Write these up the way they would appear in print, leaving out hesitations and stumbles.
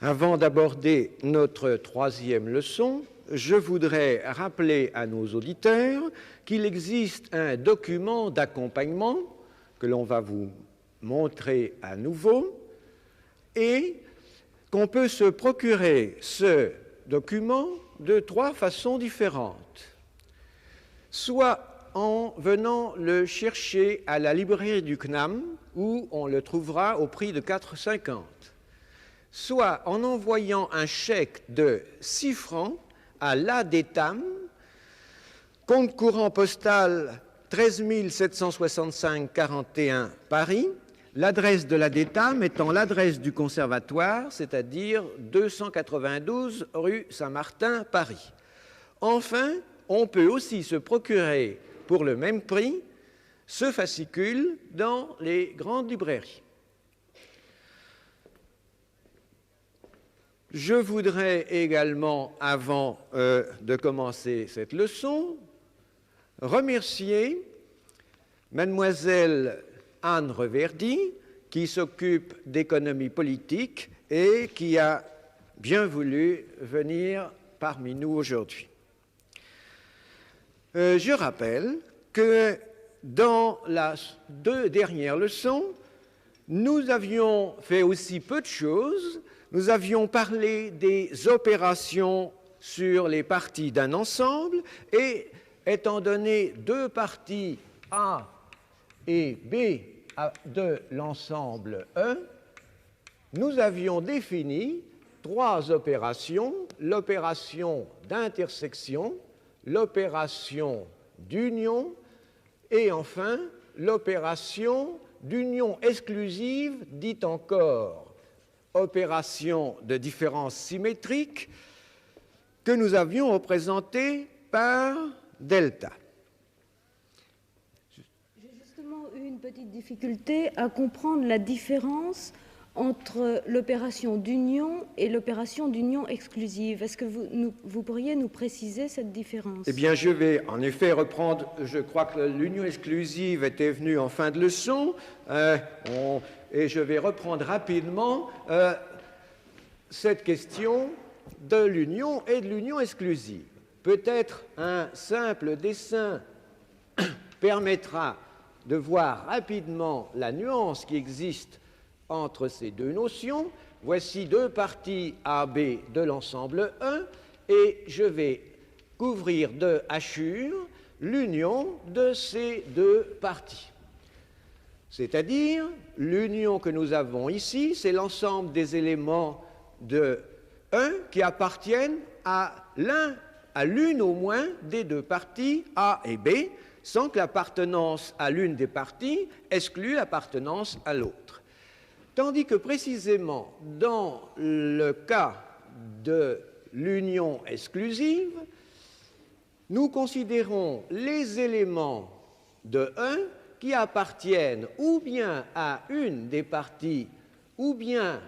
Avant d'aborder notre troisième leçon, je voudrais rappeler à nos auditeurs qu'il existe un document d'accompagnement que l'on va vous montrer à nouveau et qu'on peut se procurer ce document de trois façons différentes. Soit en venant le chercher à la librairie du CNAM, où on le trouvera au prix de 4,50, soit en envoyant un chèque de 6 francs à l'ADETAM, compte courant postal 13 765 41 Paris, l'adresse de l'ADETAM étant l'adresse du conservatoire, c'est-à-dire 292 rue Saint-Martin, Paris. Enfin, on peut aussi se procurer pour le même prix ce fascicule dans les grandes librairies. Je voudrais également, avant de commencer cette leçon, remercier mademoiselle Anne Reverdy, qui s'occupe d'économie politique et qui a bien voulu venir parmi nous aujourd'hui. Je rappelle que dans les 2 dernières leçons, nous avions fait aussi peu de choses. Nous avions parlé des opérations sur les parties d'un ensemble et, étant donné 2 parties A et B de l'ensemble E, nous avions défini 3 opérations, l'opération d'intersection, l'opération d'union et enfin l'opération d'union exclusive, dite encore opération de différence symétrique, que nous avions représentée par delta. J'ai justement eu une petite difficulté à comprendre la différence entre l'opération d'union et l'opération d'union exclusive. Est-ce que vous pourriez nous préciser cette différence? Eh bien, je vais en effet reprendre, je crois que l'union exclusive était venue en fin de leçon, et je vais reprendre rapidement cette question de l'union et de l'union exclusive. Peut-être un simple dessin permettra de voir rapidement la nuance qui existe entre ces 2 notions. Voici 2 parties AB de l'ensemble E et je vais couvrir de hachures l'union de ces 2 parties. C'est-à-dire, l'union que nous avons ici, c'est l'ensemble des éléments de E qui appartiennent à l'une au moins des 2 parties A et B, sans que l'appartenance à l'une des parties exclue l'appartenance à l'autre. Tandis que précisément dans le cas de l'union exclusive, nous considérons les éléments de E qui appartiennent ou bien à une des parties ou bien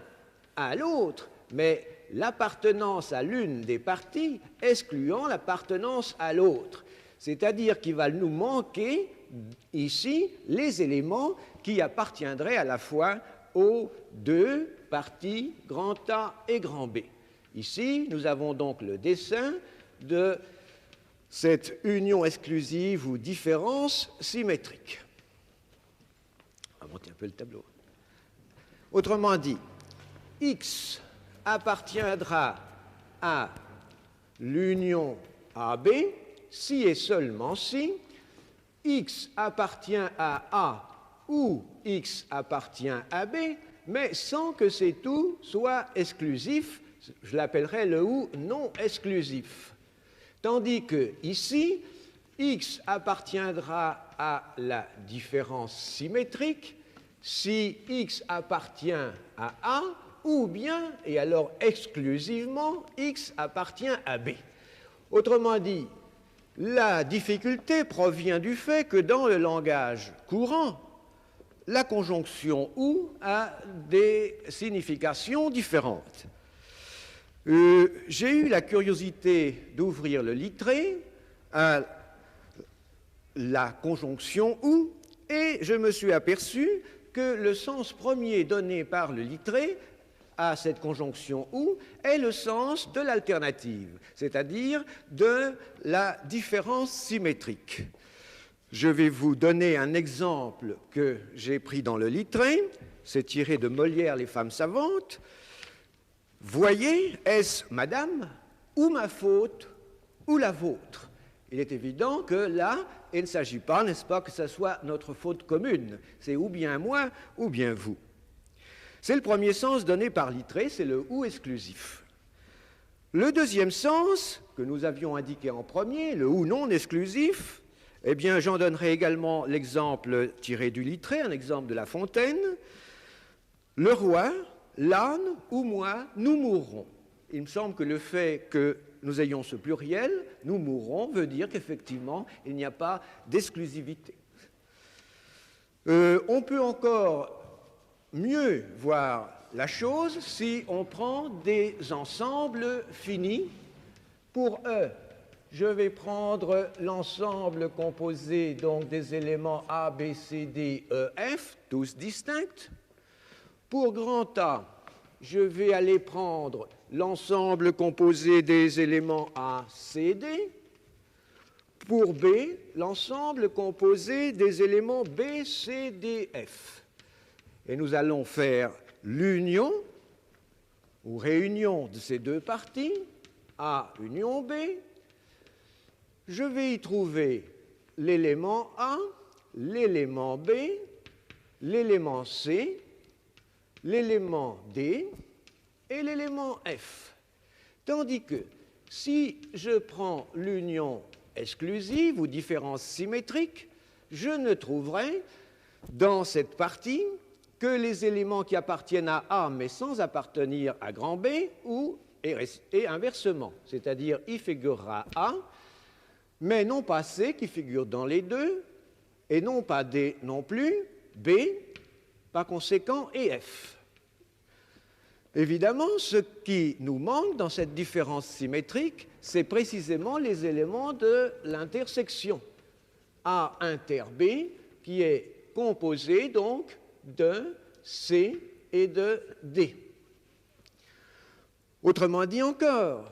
à l'autre, mais l'appartenance à l'une des parties excluant l'appartenance à l'autre. C'est-à-dire qu'il va nous manquer ici les éléments qui appartiendraient à la fois aux 2 parties grand A et grand B. Ici, nous avons donc le dessin de cette union exclusive ou différence symétrique. On va monter un peu le tableau. Autrement dit, X appartiendra à l'union AB si et seulement si X appartient à A ou X appartient à B, mais sans que ces tout soit exclusif, je l'appellerai le ou non exclusif. Tandis que ici, X appartiendra à la différence symétrique si X appartient à A ou bien, et alors exclusivement, X appartient à B. Autrement dit, la difficulté provient du fait que dans le langage courant, la conjonction ou a des significations différentes. J'ai eu la curiosité d'ouvrir le littré à la conjonction ou et je me suis aperçu que le sens premier donné par le littré à cette conjonction ou est le sens de l'alternative, c'est-à-dire de la différence symétrique. Je vais vous donner un exemple que j'ai pris dans le Littré, c'est tiré de Molière, Les femmes savantes. Voyez, est-ce madame ou ma faute ou la vôtre? Il est évident que là, il ne s'agit pas, n'est-ce pas, que ce soit notre faute commune. C'est ou bien moi ou bien vous. C'est le premier sens donné par Littré, c'est le ou exclusif. Le deuxième sens, que nous avions indiqué en premier, le ou non exclusif, eh bien, j'en donnerai également l'exemple tiré du Littré, un exemple de La Fontaine. Le roi, l'âne ou moi, nous mourrons. Il me semble que le fait que nous ayons ce pluriel, nous mourrons, veut dire qu'effectivement, il n'y a pas d'exclusivité. On peut encore mieux voir la chose si on prend des ensembles finis. Pour E, je vais prendre l'ensemble composé donc des éléments A, B, C, D, E, F, tous distincts. Pour grand A, je vais aller prendre l'ensemble composé des éléments A, C, D. Pour B, l'ensemble composé des éléments B, C, D, F. Et nous allons faire l'union ou réunion de ces deux parties, A union B. Je vais y trouver l'élément A, l'élément B, l'élément C, l'élément D et l'élément F. Tandis que si je prends l'union exclusive ou différence symétrique, je ne trouverai dans cette partie que les éléments qui appartiennent à A mais sans appartenir à grand B et inversement, c'est-à-dire il figurera A mais non pas C qui figure dans les deux et non pas D non plus, B par conséquent et F. Évidemment, ce qui nous manque dans cette différence symétrique, c'est précisément les éléments de l'intersection A inter B qui est composé donc de C et de D. Autrement dit encore,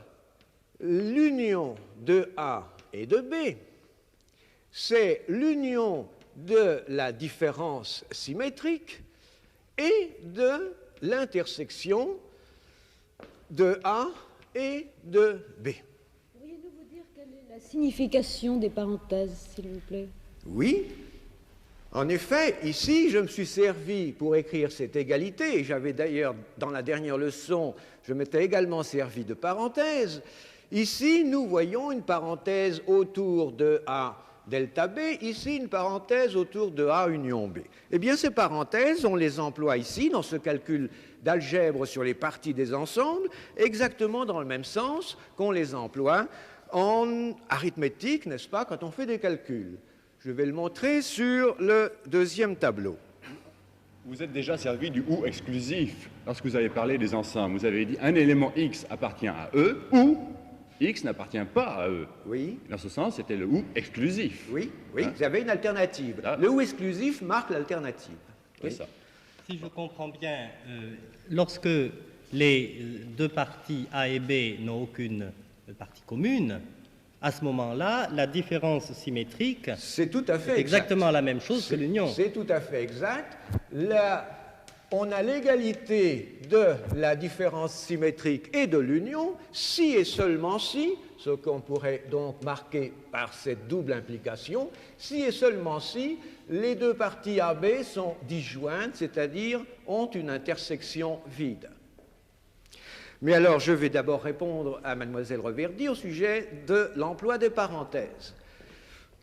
l'union de A et de B, c'est l'union de la différence symétrique et de l'intersection de A et de B. Pourriez-vous vous dire quelle est la signification des parenthèses, s'il vous plaît? Oui. En effet, ici, je me suis servi pour écrire cette égalité, et j'avais d'ailleurs, dans la dernière leçon, je m'étais également servi de parenthèses. Ici, nous voyons une parenthèse autour de A delta B, ici une parenthèse autour de A union B. Eh bien, ces parenthèses, on les emploie ici, dans ce calcul d'algèbre sur les parties des ensembles, exactement dans le même sens qu'on les emploie en arithmétique, n'est-ce pas, quand on fait des calculs. Je vais le montrer sur le deuxième tableau. Vous êtes déjà servi du ou exclusif lorsque vous avez parlé des ensembles. Vous avez dit un élément X appartient à E ou X n'appartient pas à E. Oui. Dans ce sens, c'était le ou exclusif. Oui, oui, vous avez une alternative. Là. Le ou exclusif marque l'alternative. C'est Oui. ça. Si je comprends bien, lorsque les deux parties A et B n'ont aucune partie commune, à ce moment-là, la différence symétrique C'est tout à fait est exactement la même chose que l'union. C'est tout à fait exact. Là, on a l'égalité de la différence symétrique et de l'union si et seulement si, ce qu'on pourrait donc marquer par cette double implication, si et seulement si les deux parties AB sont disjointes, c'est-à-dire ont une intersection vide. Mais alors, je vais d'abord répondre à Mademoiselle Reverdy au sujet de l'emploi des parenthèses.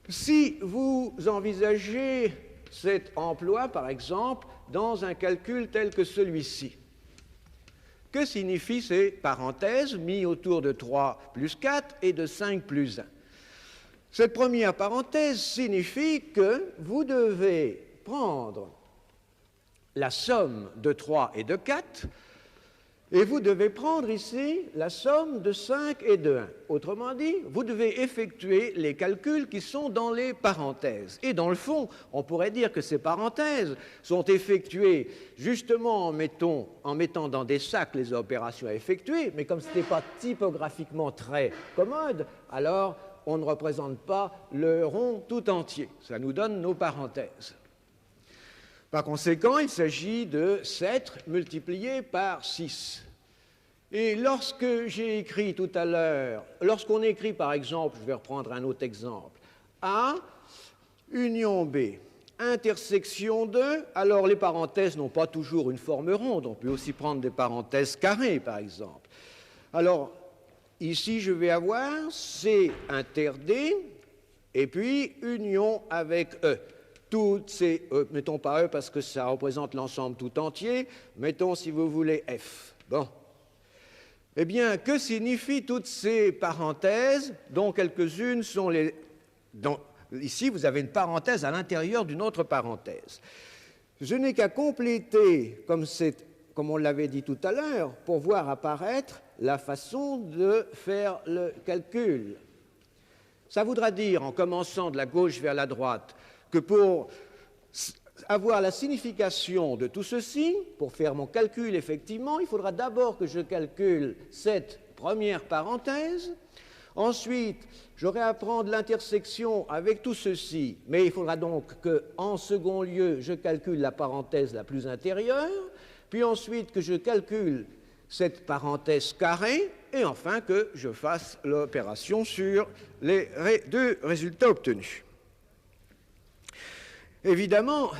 Si vous envisagez cet emploi, par exemple, dans un calcul tel que celui-ci, que signifient ces parenthèses mis autour de 3 plus 4 et de 5 plus 1? Cette première parenthèse signifie que vous devez prendre la somme de 3 et de 4 Et vous devez prendre ici la somme de 5 et de 1. Autrement dit, vous devez effectuer les calculs qui sont dans les parenthèses. Et dans le fond, on pourrait dire que ces parenthèses sont effectuées justement en mettant dans des sacs les opérations à effectuer, mais comme ce n'était pas typographiquement très commode, alors on ne représente pas le rond tout entier. Ça nous donne nos parenthèses. Par conséquent, il s'agit de 7 multiplié par 6. Et lorsque j'ai écrit tout à l'heure, lorsqu'on écrit par exemple, je vais reprendre un autre exemple, A, union B, intersection 2, alors les parenthèses n'ont pas toujours une forme ronde, on peut aussi prendre des parenthèses carrées par exemple. Alors, ici je vais avoir C inter D, et puis union avec E. Toutes ces, mettons pas E parce que ça représente l'ensemble tout entier, mettons si vous voulez F. Bon. Eh bien, que signifient toutes ces parenthèses, dont quelques-unes sont les... Ici, vous avez une parenthèse à l'intérieur d'une autre parenthèse. Je n'ai qu'à compléter, comme on l'avait dit tout à l'heure, pour voir apparaître la façon de faire le calcul. Ça voudra dire, en commençant de la gauche vers la droite, que pour avoir la signification de tout ceci, pour faire mon calcul effectivement, il faudra d'abord que je calcule cette première parenthèse. Ensuite, j'aurai à prendre l'intersection avec tout ceci, mais il faudra donc qu'en second lieu, je calcule la parenthèse la plus intérieure, puis ensuite que je calcule cette parenthèse carrée, et enfin que je fasse l'opération sur les deux résultats obtenus. Évidemment,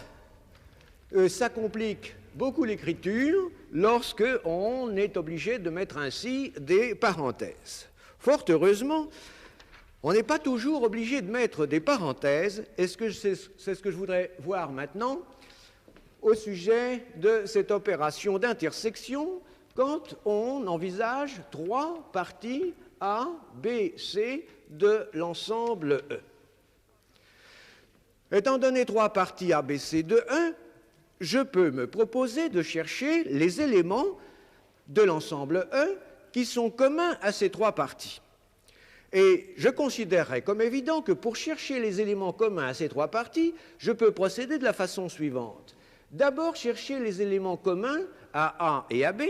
ça complique beaucoup l'écriture lorsque on est obligé de mettre ainsi des parenthèses. Fort heureusement, on n'est pas toujours obligé de mettre des parenthèses, et c'est ce que je voudrais voir maintenant au sujet de cette opération d'intersection quand on envisage 3 parties A, B, C de l'ensemble E. Étant donné 3 parties A, B, C de 1, je peux me proposer de chercher les éléments de l'ensemble E qui sont communs à ces 3 parties. Et je considérerais comme évident que pour chercher les éléments communs à ces 3 parties, je peux procéder de la façon suivante. D'abord chercher les éléments communs à A et à B,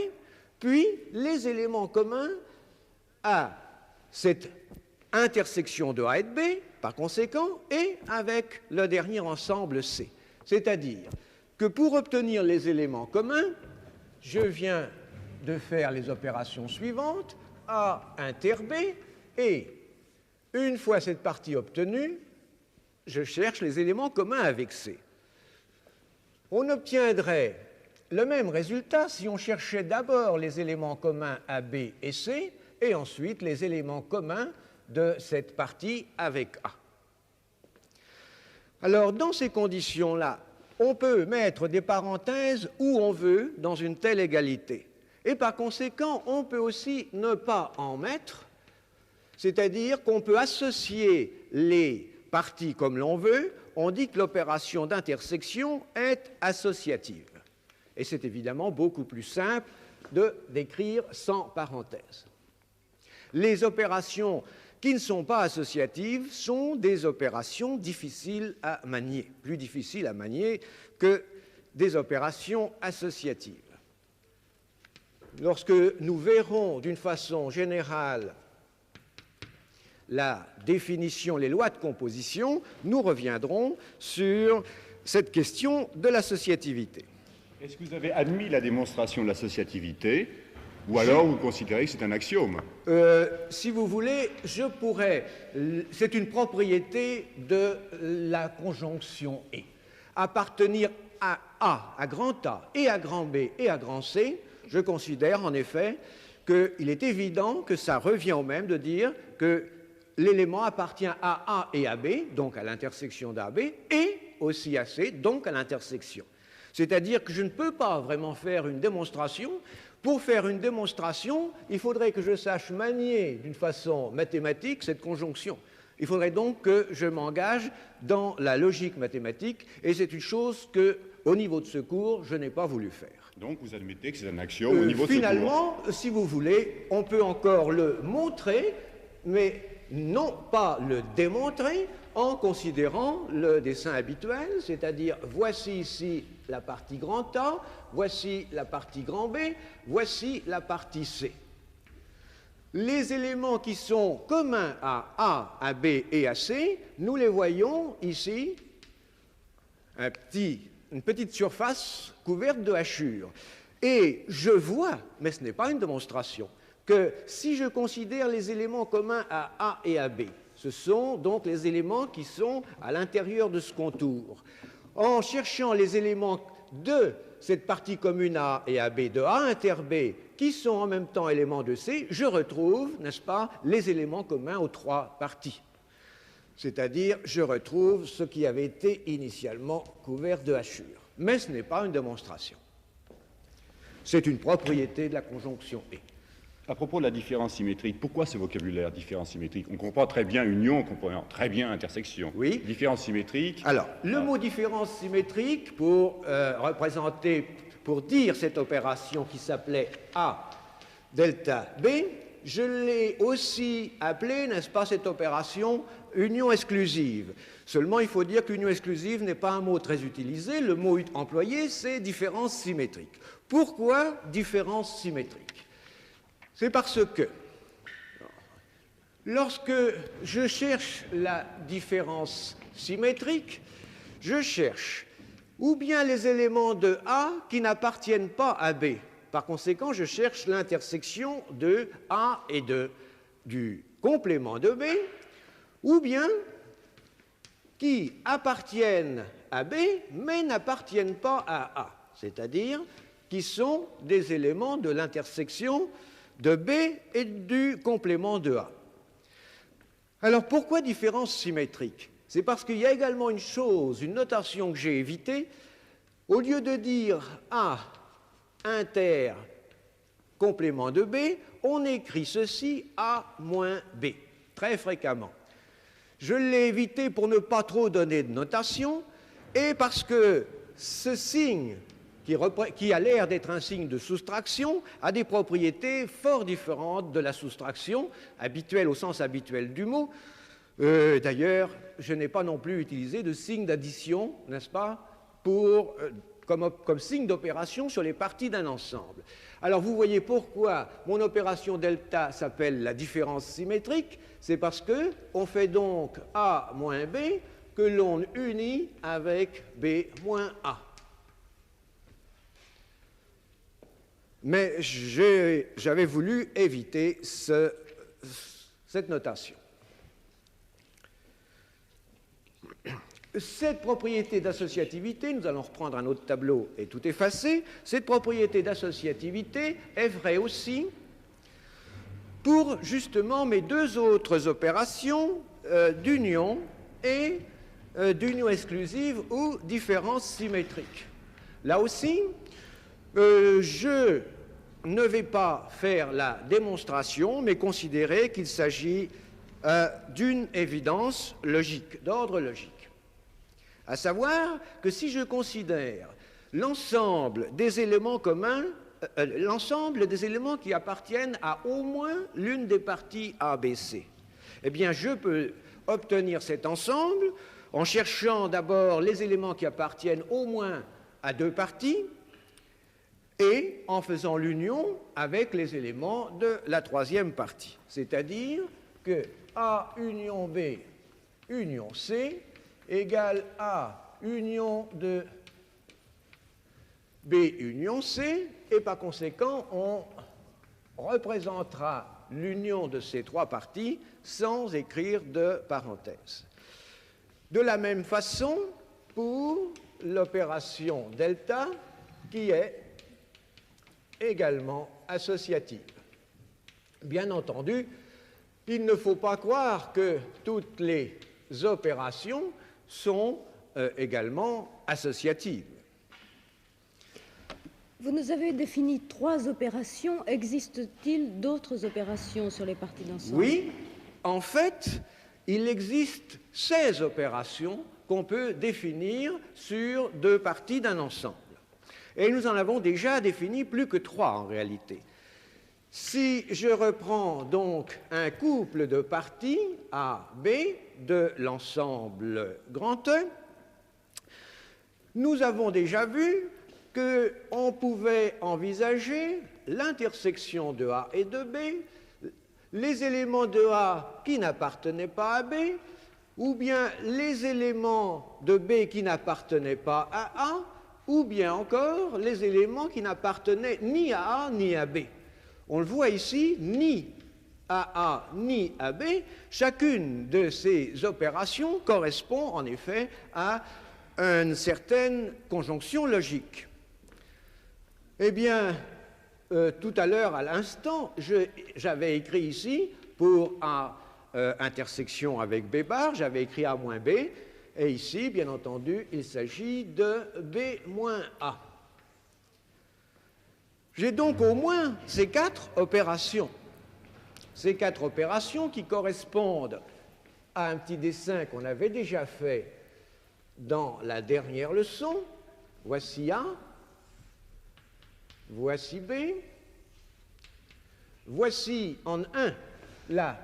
puis les éléments communs à cette intersection de A et de B, par conséquent, et avec le dernier ensemble C. C'est-à-dire que pour obtenir les éléments communs, je viens de faire les opérations suivantes, A inter B, et une fois cette partie obtenue, je cherche les éléments communs avec C. On obtiendrait le même résultat si on cherchait d'abord les éléments communs à B et C, et ensuite les éléments communs de cette partie avec A. Alors, dans ces conditions-là, on peut mettre des parenthèses où on veut dans une telle égalité. Et par conséquent, on peut aussi ne pas en mettre, c'est-à-dire qu'on peut associer les parties comme l'on veut. On dit que l'opération d'intersection est associative. Et c'est évidemment beaucoup plus simple d'écrire sans parenthèse. Les opérations qui ne sont pas associatives sont des opérations difficiles à manier, plus difficiles à manier que des opérations associatives. Lorsque nous verrons d'une façon générale la définition, les lois de composition, nous reviendrons sur cette question de l'associativité. Est-ce que vous avez admis la démonstration de l'associativité, ou alors vous considérez que c'est un axiome? Si vous voulez, je pourrais... C'est une propriété de la conjonction « et ». Appartenir à A, à grand A, et à grand B, et à grand C, je considère en effet qu'il est évident que ça revient au même de dire que l'élément appartient à A et à B, donc à l'intersection d'A, B, et aussi à C, donc à l'intersection. C'est-à-dire que je ne peux pas vraiment faire une démonstration. Pour faire une démonstration, il faudrait que je sache manier d'une façon mathématique cette conjonction. Il faudrait donc que je m'engage dans la logique mathématique, et c'est une chose que, au niveau de ce cours, je n'ai pas voulu faire. Donc vous admettez que c'est un axiome au niveau de ce cours. Finalement, si vous voulez, on peut encore le montrer, mais non pas le démontrer en considérant le dessin habituel, c'est-à-dire voici ici la partie grand A, voici la partie grand B, voici la partie C. Les éléments qui sont communs à A, à B et à C, nous les voyons ici, une petite surface couverte de hachures. Et je vois, mais ce n'est pas une démonstration, que si je considère les éléments communs à A et à B, ce sont donc les éléments qui sont à l'intérieur de ce contour. En cherchant les éléments de cette partie commune A et à B, de A inter B, qui sont en même temps éléments de C, je retrouve, n'est-ce pas, les éléments communs aux trois parties. C'est-à-dire, je retrouve ce qui avait été initialement couvert de hachures. Mais ce n'est pas une démonstration. C'est une propriété de la conjonction et. À propos de la différence symétrique, pourquoi ce vocabulaire différence symétrique? On comprend très bien union, on comprend très bien intersection. Oui. Différence symétrique. Alors, le mot différence symétrique pour représenter, pour dire cette opération qui s'appelait A delta B, je l'ai aussi appelée, n'est-ce pas, cette opération union exclusive. Seulement, il faut dire qu'union exclusive n'est pas un mot très utilisé. Le mot employé, c'est différence symétrique. Pourquoi différence symétrique? C'est parce que lorsque je cherche la différence symétrique, je cherche ou bien les éléments de A qui n'appartiennent pas à B. Par conséquent, je cherche l'intersection de A et du complément de B, ou bien qui appartiennent à B mais n'appartiennent pas à A, c'est-à-dire qui sont des éléments de l'intersection de B et du complément de A. Alors pourquoi différence symétrique? C'est parce qu'il y a également une chose, une notation que j'ai évitée. Au lieu de dire A inter complément de B, on écrit ceci A moins B, très fréquemment. Je l'ai évité pour ne pas trop donner de notation et parce que ce signe qui a l'air d'être un signe de soustraction, a des propriétés fort différentes de la soustraction, habituelle au sens habituel du mot. D'ailleurs, je n'ai pas non plus utilisé de signe d'addition, n'est-ce pas, comme signe d'opération sur les parties d'un ensemble. Alors, vous voyez pourquoi mon opération delta s'appelle la différence symétrique, c'est parce qu'on fait donc A moins B que l'on unit avec B moins A. Mais j'avais voulu éviter cette notation. Cette propriété d'associativité, nous allons reprendre un autre tableau et tout effacer, cette propriété d'associativité est vraie aussi pour justement mes deux autres opérations d'union et d'union exclusive ou différence symétrique. Là aussi, je ne vais pas faire la démonstration, mais considérer qu'il s'agit d'une évidence logique, d'ordre logique. À savoir que si je considère l'ensemble des éléments communs, l'ensemble des éléments qui appartiennent à au moins l'une des parties ABC, eh bien je peux obtenir cet ensemble en cherchant d'abord les éléments qui appartiennent au moins à deux parties, et en faisant l'union avec les éléments de la troisième partie. C'est-à-dire que A union B union C égale A union de B union C, et par conséquent, on représentera l'union de ces trois parties sans écrire de parenthèse. De la même façon, pour l'opération delta, qui est également associative. Bien entendu, il ne faut pas croire que toutes les opérations sont également associatives. Vous nous avez défini 3 opérations. Existe-t-il d'autres opérations sur les parties d'ensemble? Oui, en fait, il existe 16 opérations qu'on peut définir sur deux parties d'un ensemble. Et nous en avons déjà défini plus que 3 en réalité. Si je reprends donc un couple de parties A, B de l'ensemble grand E, nous avons déjà vu qu'on pouvait envisager l'intersection de A et de B, les éléments de A qui n'appartenaient pas à B, ou bien les éléments de B qui n'appartenaient pas à A, ou bien encore les éléments qui n'appartenaient ni à A ni à B. On le voit ici, ni à A ni à B, chacune de ces opérations correspond en effet à une certaine conjonction logique. Eh bien, tout à l'heure, à l'instant, j'avais écrit ici, pour A intersection avec B bar, j'avais écrit A moins B, et ici, bien entendu, il s'agit de B moins A. J'ai donc au moins ces 4 opérations. Ces 4 opérations qui correspondent à un petit dessin qu'on avait déjà fait dans la dernière leçon. Voici A, voici B, voici en 1 la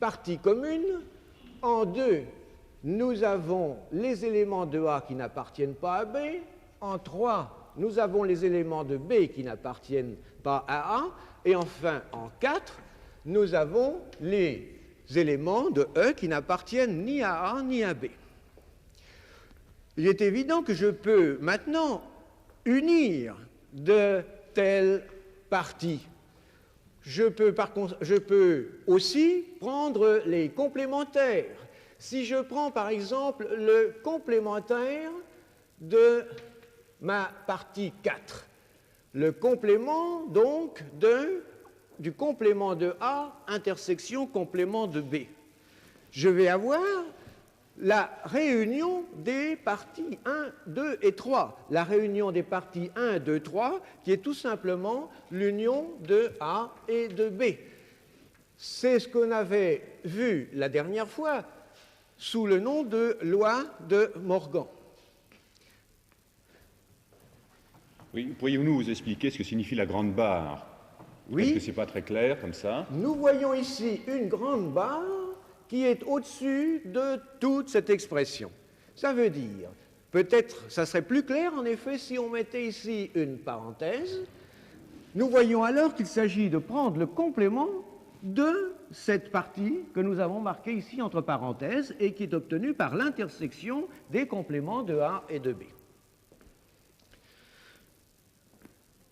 partie commune, en 2 nous avons les éléments de A qui n'appartiennent pas à B, en 3 nous avons les éléments de B qui n'appartiennent pas à A, et enfin en 4 nous avons les éléments de E qui n'appartiennent ni à A ni à B. Il est évident que je peux maintenant unir de telles parties. Je peux aussi prendre les complémentaires. Si je prends par exemple le complémentaire de ma partie 4, le complément donc du complément de A intersection complément de B, je vais avoir la réunion des parties 1, 2 et 3. La réunion des parties 1, 2, 3, qui est tout simplement l'union de A et de B. C'est ce qu'on avait vu la dernière fois sous le nom de loi de Morgan. Oui, pourriez-vous nous expliquer ce que signifie la grande barre? Oui. Est-ce que ce n'est pas très clair comme ça? Nous voyons ici une grande barre qui est au-dessus de toute cette expression. Ça veut dire, peut-être, ça serait plus clair en effet si on mettait ici une parenthèse. Nous voyons alors qu'il s'agit de prendre le complément de cette partie que nous avons marquée ici entre parenthèses et qui est obtenue par l'intersection des compléments de A et de B.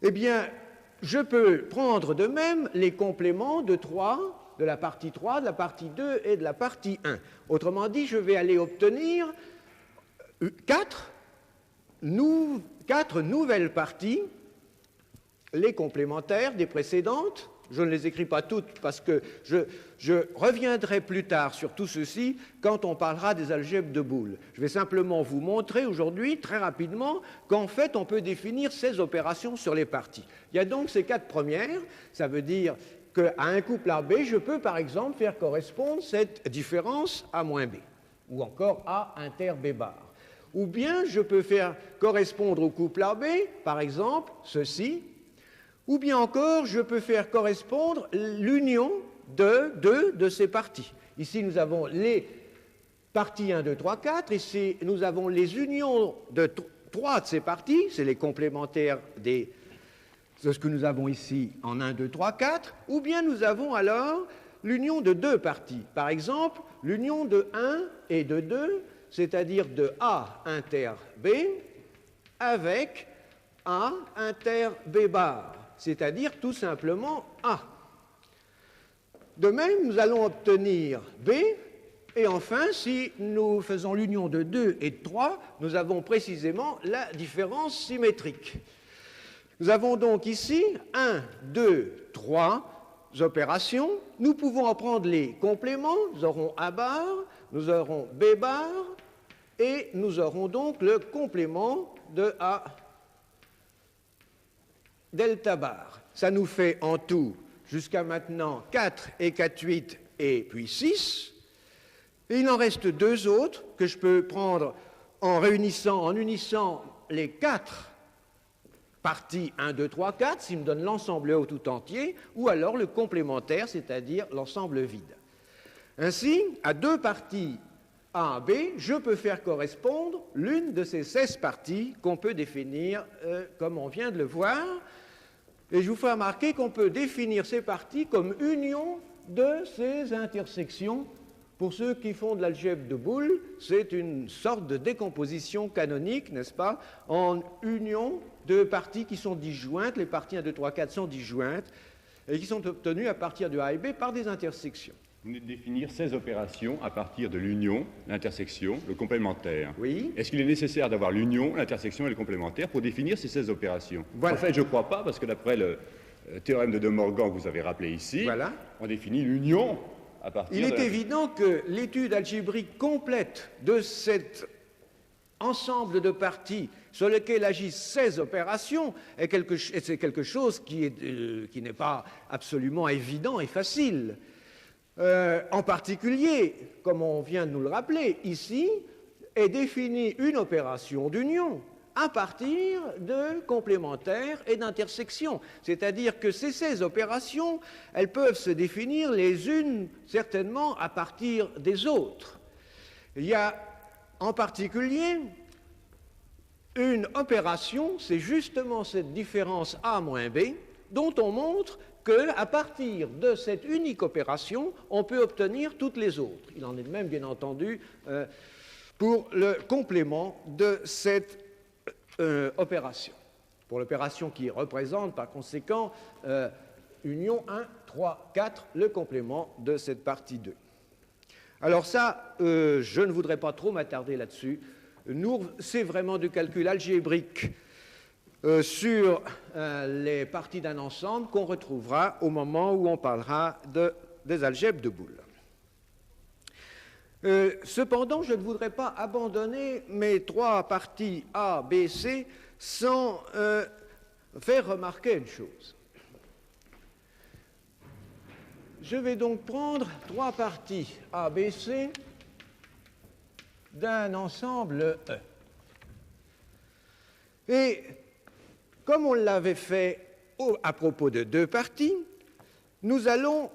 Eh bien, je peux prendre de même les compléments de 3, de la partie 3, de la partie 2 et de la partie 1. Autrement dit, je vais aller obtenir 4 nouvelles parties, les complémentaires des précédentes. Je ne les écris pas toutes parce que je reviendrai plus tard sur tout ceci quand on parlera des algèbres de boules. Je vais simplement vous montrer aujourd'hui, très rapidement, qu'en fait, on peut définir ces opérations sur les parties. Il y a donc ces 4 premières, ça veut dire qu'à un couple AB, je peux par exemple faire correspondre cette différence A moins B, ou encore A inter B bar. Ou bien je peux faire correspondre au couple AB, par exemple, ceci, ou bien encore je peux faire correspondre l'union de 2 de ces parties. Ici, nous avons les parties 1, 2, 3, 4, ici, nous avons les unions de 3 de ces parties, c'est les complémentaires de ce que nous avons ici en 1, 2, 3, 4, ou bien nous avons alors l'union de 2 parties. Par exemple, l'union de 1 et de 2, c'est-à-dire de A inter B avec A inter B bar, c'est-à-dire tout simplement A. De même, nous allons obtenir B, et enfin, si nous faisons l'union de 2 et de 3, nous avons précisément la différence symétrique. Nous avons donc ici 1, 2, 3 opérations. Nous pouvons en prendre les compléments. Nous aurons A bar, nous aurons B bar, et nous aurons donc le complément de A delta bar. Ça nous fait en tout, jusqu'à maintenant, 4 et 4, 8 et puis 6. Et il en reste 2 autres que je peux prendre en unissant les 4 partie 1, 2, 3, 4, s'il me donne l'ensemble E tout entier, ou alors le complémentaire, c'est-à-dire l'ensemble vide. Ainsi, à deux parties A, B, je peux faire correspondre l'une de ces 16 parties qu'on peut définir comme on vient de le voir. Et je vous fais remarquer qu'on peut définir ces parties comme union de ces intersections. Pour ceux qui font de l'algèbre de Boole, c'est une sorte de décomposition canonique, n'est-ce pas, en union de parties qui sont disjointes. Les parties 1, 2, 3, 4 sont disjointes et qui sont obtenues à partir de A et B par des intersections. Vous venez de définir 16 opérations à partir de l'union, l'intersection, le complémentaire. Oui. Est-ce qu'il est nécessaire d'avoir l'union, l'intersection et le complémentaire pour définir ces 16 opérations? Voilà. En fait, je ne crois pas, parce que d'après le théorème de De Morgan que vous avez rappelé ici, Voilà. on définit l'union à partir Il de est évident que l'étude algébrique complète de cet ensemble de parties sur lequel agissent 16 opérations est quelque chose qui n'est pas absolument évident et facile. En particulier, comme on vient de nous le rappeler, ici est définie une opération d'union à partir de complémentaires et d'intersections. C'est-à-dire que ces 16 opérations, elles peuvent se définir les unes certainement à partir des autres. Il y a en particulier une opération, c'est justement cette différence A moins B, dont on montre qu'à partir de cette unique opération, on peut obtenir toutes les autres. Il en est de même, bien entendu, pour le complément de cette opération. Pour l'opération qui représente, par conséquent, union 1, 3, 4, le complément de cette partie 2. Alors ça, je ne voudrais pas trop m'attarder là-dessus. C'est vraiment du calcul algébrique sur les parties d'un ensemble qu'on retrouvera au moment où on parlera des algèbres de Boole. Cependant, je ne voudrais pas abandonner mes trois parties A, B, C sans faire remarquer une chose. Je vais donc prendre trois parties A, B, C d'un ensemble E. Et comme on l'avait fait à propos de deux parties, nous allons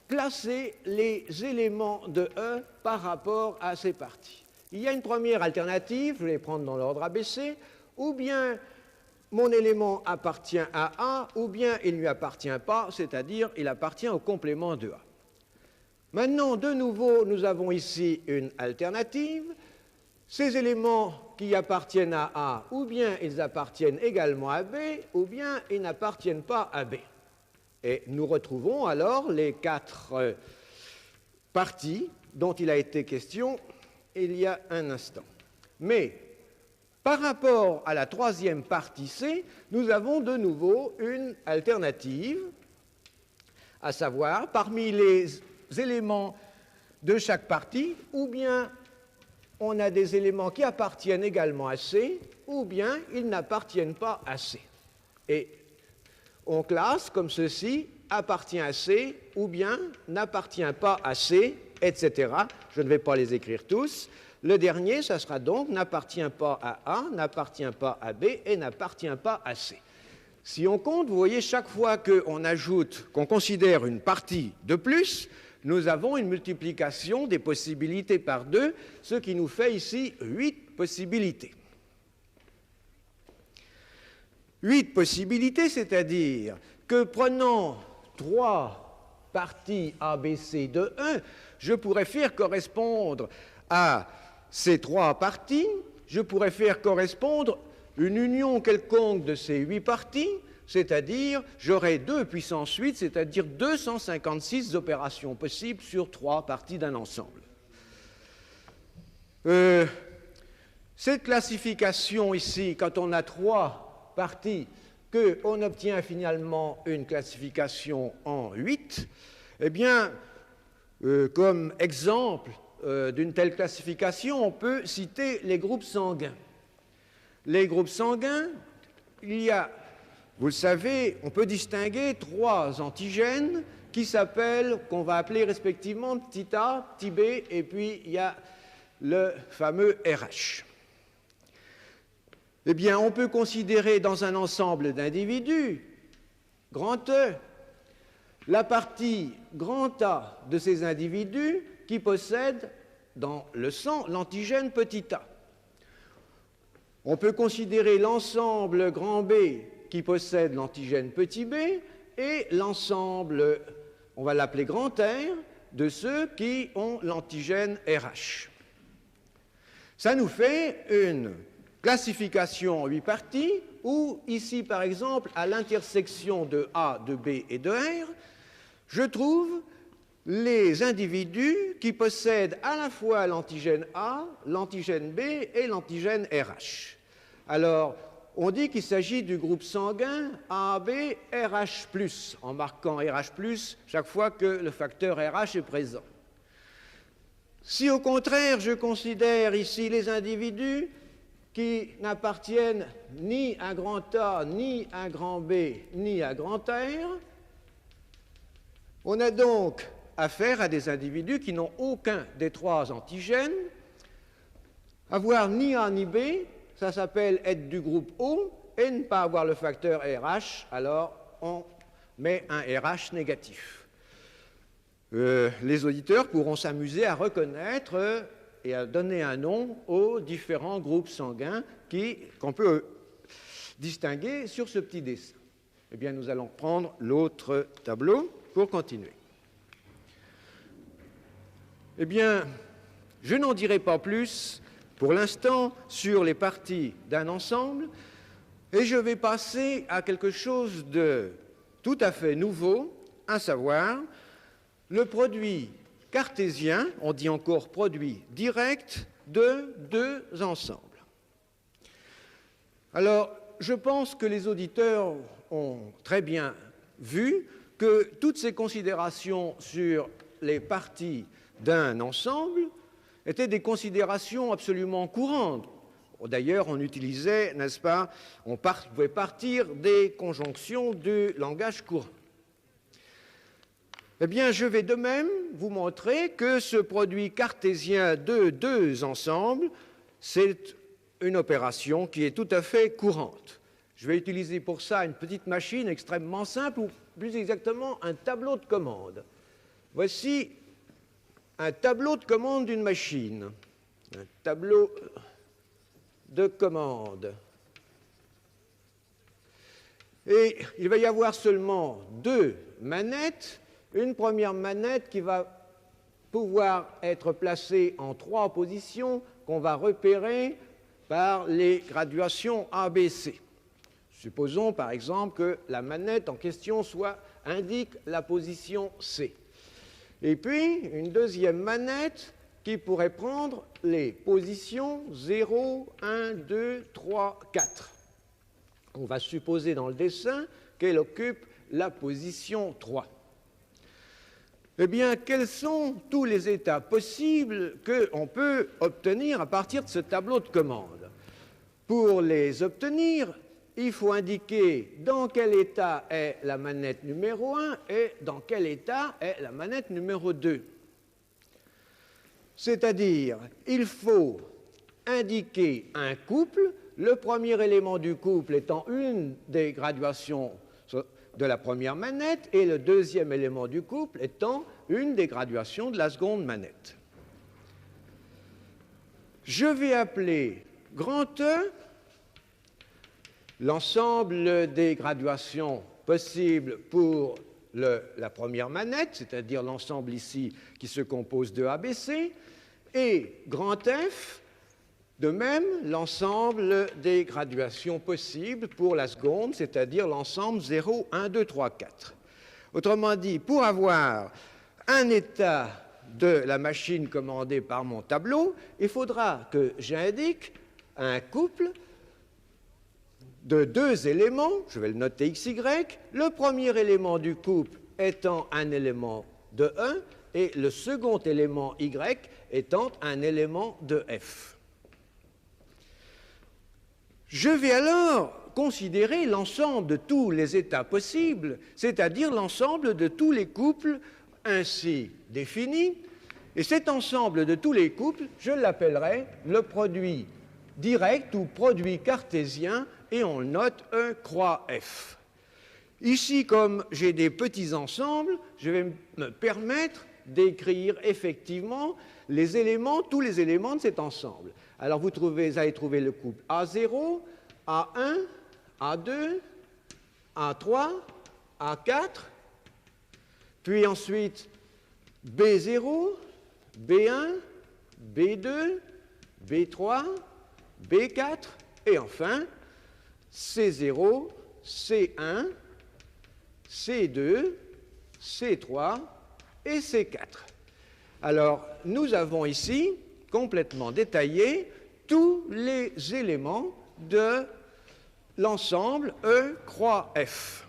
classer les éléments de E par rapport à ces parties. Il y a une première alternative, je vais les prendre dans l'ordre ABC, ou bien mon élément appartient à A, ou bien il ne lui appartient pas, c'est-à-dire il appartient au complément de A. Maintenant, de nouveau, nous avons ici une alternative. Ces éléments qui appartiennent à A, ou bien ils appartiennent également à B, ou bien ils n'appartiennent pas à B. Et nous retrouvons alors les quatre parties dont il a été question il y a un instant. Mais par rapport à la troisième partie C, nous avons de nouveau une alternative, à savoir parmi les éléments de chaque partie, ou bien on a des éléments qui appartiennent également à C, ou bien ils n'appartiennent pas à C. Et on classe comme ceci, appartient à C, ou bien n'appartient pas à C, etc. Je ne vais pas les écrire tous. Le dernier, ça sera donc n'appartient pas à A, n'appartient pas à B et n'appartient pas à C. Si on compte, vous voyez, chaque fois qu'on ajoute, qu'on considère une partie de plus, nous avons une multiplication des possibilités par 2, ce qui nous fait ici 8 possibilités. 8 possibilités, c'est-à-dire que prenant 3 parties ABC de 1, je pourrais faire correspondre à ces 3 parties, je pourrais faire correspondre une union quelconque de ces 8 parties, c'est-à-dire j'aurai 2 puissance 8, c'est-à-dire 256 opérations possibles sur 3 parties d'un ensemble. Cette classification ici, quand on a 3 parties, qu'on obtient finalement une classification en 8, eh bien, comme exemple d'une telle classification, on peut citer les groupes sanguins. Les groupes sanguins, il y a, vous le savez, on peut distinguer 3 antigènes qui s'appellent, qu'on va appeler respectivement petit a, petit b, et puis il y a le fameux RH. Eh bien, on peut considérer dans un ensemble d'individus, grand E, la partie grand A de ces individus qui possèdent dans le sang l'antigène petit a. On peut considérer l'ensemble grand B qui possède l'antigène petit b et l'ensemble, on va l'appeler grand R, de ceux qui ont l'antigène RH. Ça nous fait une classification en 8 parties où, ici par exemple, à l'intersection de A, de B et de R, je trouve les individus qui possèdent à la fois l'antigène A, l'antigène B et l'antigène RH. Alors, on dit qu'il s'agit du groupe sanguin AB RH+, en marquant RH+, chaque fois que le facteur RH est présent. Si au contraire, je considère ici les individus qui n'appartiennent ni à grand A, ni à grand B, ni à grand R, on a donc affaire à des individus qui n'ont aucun des 3 antigènes. Avoir ni A ni B, ça s'appelle être du groupe O, et ne pas avoir le facteur RH, alors on met un RH négatif. Les auditeurs pourront s'amuser à reconnaître et à donner un nom aux différents groupes sanguins qu'on peut distinguer sur ce petit dessin. Eh bien, nous allons prendre l'autre tableau pour continuer. Eh bien, je n'en dirai pas plus pour l'instant sur les parties d'un ensemble et je vais passer à quelque chose de tout à fait nouveau, à savoir le produit cartésien, on dit encore produit direct, de 2 ensembles. Alors, je pense que les auditeurs ont très bien vu que toutes ces considérations sur les parties d'un ensemble étaient des considérations absolument courantes. D'ailleurs, on utilisait, n'est-ce pas, on pouvait partir des conjonctions du langage courant. Eh bien, je vais de même vous montrer que ce produit cartésien de 2 ensembles, c'est une opération qui est tout à fait courante. Je vais utiliser pour ça une petite machine extrêmement simple, ou plus exactement un tableau de commande. Voici un tableau de commande d'une machine. Un tableau de commande. Et il va y avoir seulement 2 manettes. Une première manette qui va pouvoir être placée en 3 positions qu'on va repérer par les graduations ABC. Supposons par exemple que la manette en question indique la position C. Et puis une deuxième manette qui pourrait prendre les positions 0, 1, 2, 3, 4. On va supposer dans le dessin qu'elle occupe la position 3. Eh bien, quels sont tous les états possibles qu'on peut obtenir à partir de ce tableau de commande? Pour les obtenir, il faut indiquer dans quel état est la manette numéro 1 et dans quel état est la manette numéro 2. C'est-à-dire, il faut indiquer un couple, le premier élément du couple étant une des graduations de la première manette et le deuxième élément du couple étant une des graduations de la seconde manette. Je vais appeler grand E l'ensemble des graduations possibles pour la première manette, c'est-à-dire l'ensemble ici qui se compose de ABC, et grand F, de même, l'ensemble des graduations possibles pour la seconde, c'est-à-dire l'ensemble 0, 1, 2, 3, 4. Autrement dit, pour avoir un état de la machine commandée par mon tableau, il faudra que j'indique un couple de 2 éléments, je vais le noter XY, le premier élément du couple étant un élément de 1 et le second élément Y étant un élément de F. Je vais alors considérer l'ensemble de tous les états possibles, c'est-à-dire l'ensemble de tous les couples ainsi définis, et cet ensemble de tous les couples, je l'appellerai le produit direct ou produit cartésien et on note E croix F. Ici, comme j'ai des petits ensembles, je vais me permettre d'écrire effectivement les éléments, tous les éléments de cet ensemble. Alors vous allez trouver le couple A0, A1, A2, A3, A4, puis ensuite B0, B1, B2, B3, B4, et enfin C0, C1, C2, C3 et C4. Alors, nous avons ici complètement détaillé tous les éléments de l'ensemble E croix F.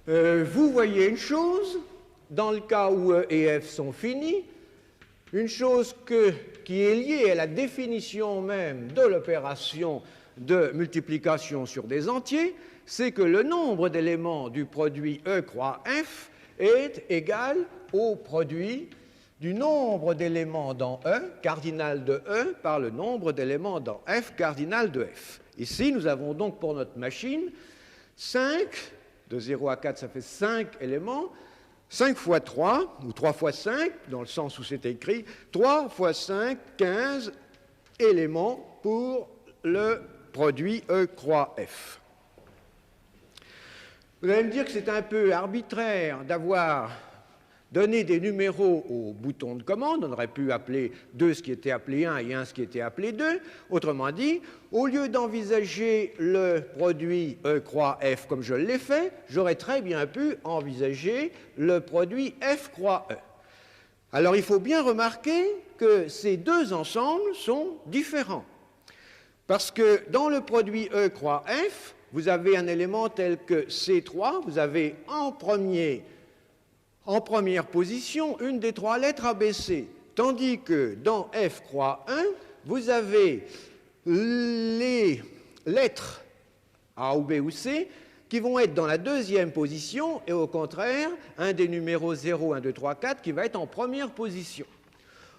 Vous voyez une chose, dans le cas où E et F sont finis, une chose qui est liée à la définition même de l'opération de multiplication sur des entiers, c'est que le nombre d'éléments du produit E croix F est égal au produit du nombre d'éléments dans E, cardinal de E, par le nombre d'éléments dans F, cardinal de F. Ici, nous avons donc pour notre machine 5, de 0 à 4, ça fait 5 éléments, 5 fois 3, ou 3 fois 5, dans le sens où c'est écrit, 3 fois 5, 15 éléments pour le produit E croix F. Vous allez me dire que c'est un peu arbitraire d'avoir donné des numéros au bouton de commande. On aurait pu appeler 2 ce qui était appelé 1 et 1 ce qui était appelé 2. Autrement dit, au lieu d'envisager le produit E croix F comme je l'ai fait, j'aurais très bien pu envisager le produit F croix E. Alors il faut bien remarquer que ces deux ensembles sont différents. Parce que dans le produit E croix F, vous avez un élément tel que C3, vous avez en première position une des 3 lettres ABC, tandis que dans F croix 1, vous avez les lettres A ou B ou C qui vont être dans la deuxième position et au contraire, un des numéros 0, 1, 2, 3, 4 qui va être en première position.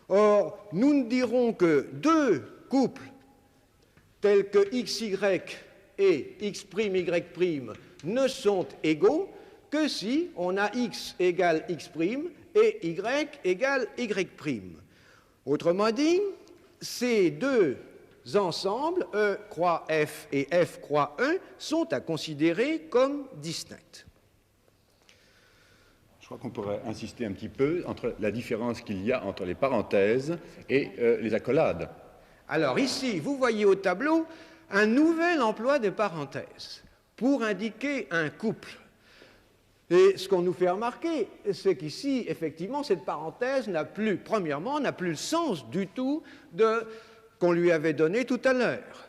Or, nous ne dirons que deux couples tels que XY et X'Y' ne sont égaux que si on a X égale X' et Y égale Y'. Autrement dit, ces deux ensembles, E croix F et F croix E, sont à considérer comme distincts. Je crois qu'on pourrait insister un petit peu entre la différence qu'il y a entre les parenthèses et les accolades. Alors ici, vous voyez au tableau un nouvel emploi de parenthèses pour indiquer un couple. Et ce qu'on nous fait remarquer, c'est qu'ici, effectivement, cette parenthèse n'a plus, premièrement, n'a plus le sens du tout qu'on lui avait donné tout à l'heure.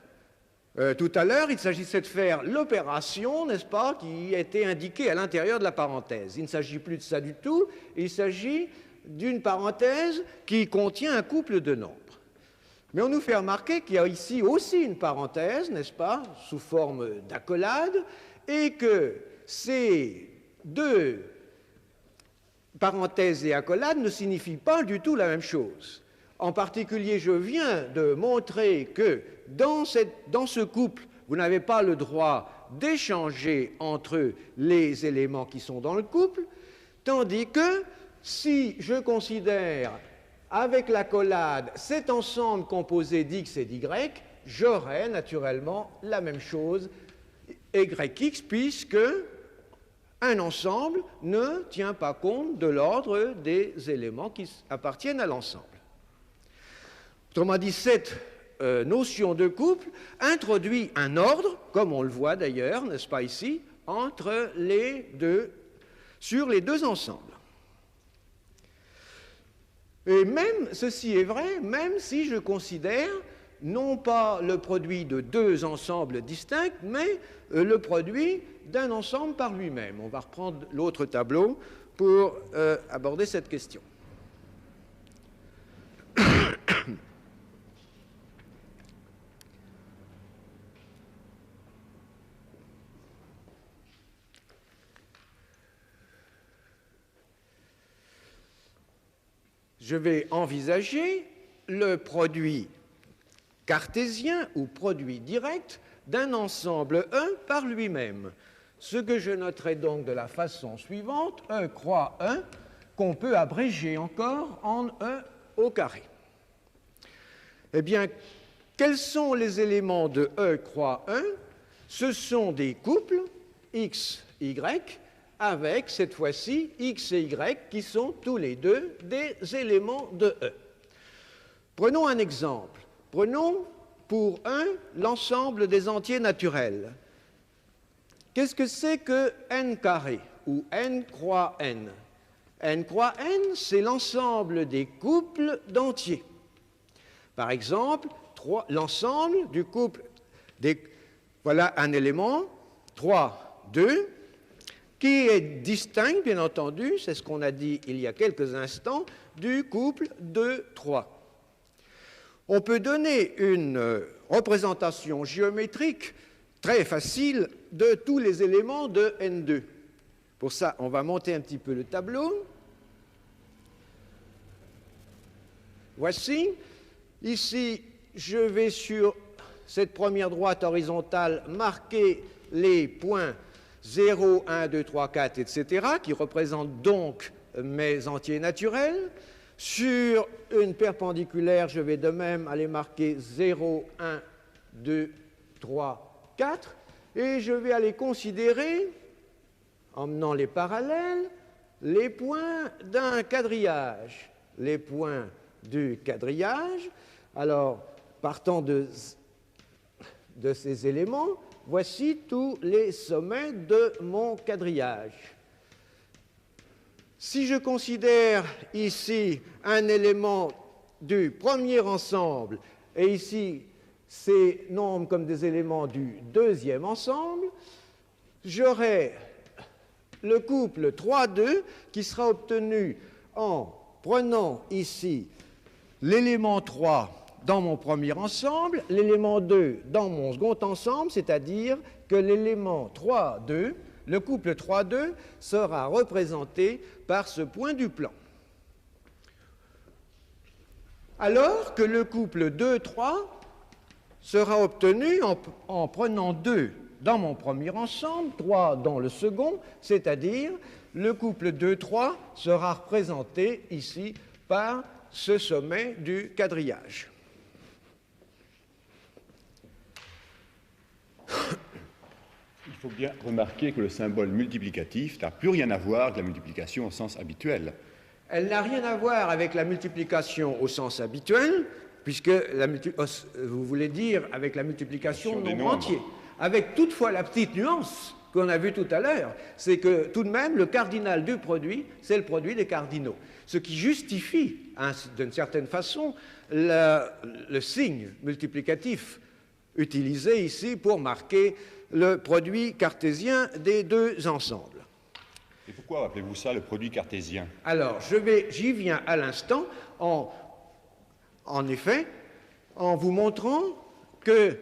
Tout à l'heure, il s'agissait de faire l'opération, n'est-ce pas, qui était indiquée à l'intérieur de la parenthèse. Il ne s'agit plus de ça du tout, il s'agit d'une parenthèse qui contient un couple de nombres. Mais on nous fait remarquer qu'il y a ici aussi une parenthèse, n'est-ce pas, sous forme d'accolade, et que ces deux parenthèses et accolades ne signifient pas du tout la même chose. En particulier, je viens de montrer que dans ce couple, vous n'avez pas le droit d'échanger entre les éléments qui sont dans le couple, tandis que si je considère avec l'accolade cet ensemble composé d'X et d'Y, j'aurai naturellement la même chose YX, puisque un ensemble ne tient pas compte de l'ordre des éléments qui appartiennent à l'ensemble. Autrement dit, cette notion de couple introduit un ordre, comme on le voit d'ailleurs, n'est-ce pas ici, entre sur les deux ensembles. Et même, ceci est vrai, même si je considère non pas le produit de deux ensembles distincts, mais le produit d'un ensemble par lui-même. On va reprendre l'autre tableau pour aborder cette question. je vais envisager le produit cartésien ou produit direct d'un ensemble E par lui-même. Ce que je noterai donc de la façon suivante, E croix 1, qu'on peut abréger encore en E au carré. Eh bien, quels sont les éléments de E croix 1? Ce sont des couples X, Y, avec cette fois-ci X et Y qui sont tous les deux des éléments de E. Prenons un exemple. Prenons pour 1 l'ensemble des entiers naturels. Qu'est-ce que c'est que n carré ou n croix n? N croix n, c'est l'ensemble des couples d'entiers. Par exemple, l'ensemble du couple des... Voilà un élément, 3, 2, qui est distinct, bien entendu, c'est ce qu'on a dit il y a quelques instants, du couple 2, 3. On peut donner une représentation géométrique très facile de tous les éléments de N2. Pour ça, on va monter un petit peu le tableau. Voici. Ici, je vais sur cette première droite horizontale marquer les points 0, 1, 2, 3, 4, etc., qui représentent donc mes entiers naturels. Sur une perpendiculaire, je vais de même aller marquer 0, 1, 2, 3, 4, et je vais aller considérer, en menant les parallèles, les points d'un quadrillage. Les points du quadrillage. Alors, partant de ces éléments, voici tous les sommets de mon quadrillage. Si je considère ici un élément du premier ensemble, et ici ces nombres comme des éléments du deuxième ensemble, j'aurai le couple 3, 2 qui sera obtenu en prenant ici l'élément 3 dans mon premier ensemble, l'élément 2 dans mon second ensemble, c'est-à-dire que l'élément 3, 2, le couple 3, 2 sera représenté par ce point du plan. Alors que le couple 2, 3 sera obtenu en prenant 2 dans mon premier ensemble, 3 dans le second, c'est-à-dire le couple 2, 3 sera représenté ici par ce sommet du quadrillage. Il faut bien remarquer que le symbole multiplicatif n'a plus rien à voir avec la multiplication au sens habituel. Elle n'a rien à voir avec la multiplication au sens habituel, puisque vous voulez dire avec la multiplication de nombres entiers. Avec toutefois la petite nuance qu'on a vue tout à l'heure, c'est que tout de même le cardinal du produit, c'est le produit des cardinaux. Ce qui justifie, d'une certaine façon, le signe multiplicatif utilisé ici pour marquer le produit cartésien des deux ensembles. Et pourquoi appelez-vous ça le produit cartésien? Alors, j'y viens à l'instant, en effet, en vous montrant que